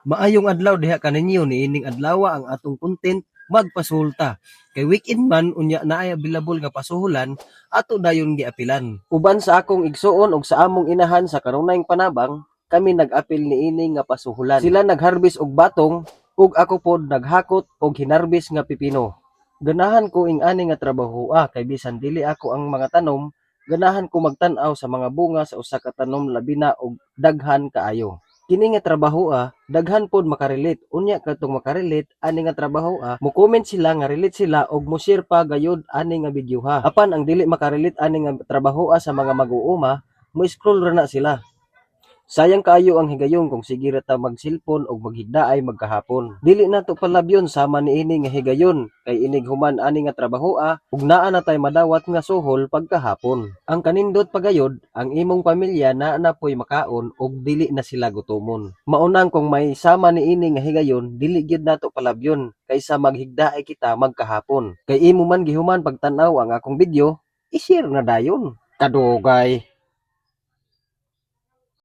Maayong adlaw diha kaninyo niining adlaw ang atong content magpasulta. Kay weekend man unya naay available nga pasuhulan ato dayon giapilan. Uban sa akong igsuon ug sa among inahan sa kanunayng panabang, kami nag-apil niini nga pasuhulan. Sila nag-harvest og batong ug ako pod naghakot og hinarbis nga pipino. Ganahan ko ing ani nga trabaho kay bisan dili ako ang mga tanom, ganahan ko magtan-aw sa mga bunga sa usa ka tanom labi na og daghan kaayo. Kini nga trabaho daghan pod makarelate. Unya kadtong makarelate ani nga trabaho mo-comment sila nga relate sila og mo-share pa gayud ani nga video Apan ang dili makarelate ani nga trabaho sa mga mag-uuma, mo-scroll ra na sila. Sayang kaayo ang higayon kung sige ra ta mag-cellphone og maghigdaay magkahapon. Dili nato palabyon sama niini nga higayon kay inig human ani nga trabaho ug naa na tay madawat nga suhol pagkahapon. Ang kanindot pagayod, ang imong pamilya naa na poy makaon ug dili na sila gutomon. Maunang kung may sama niini nga higayon, dili gyud nato palabyon kaysa maghigdaay kita magkahapon. Kay imo man gihuman pagtan-aw ang akong video, i-share na dayon. Kadugay.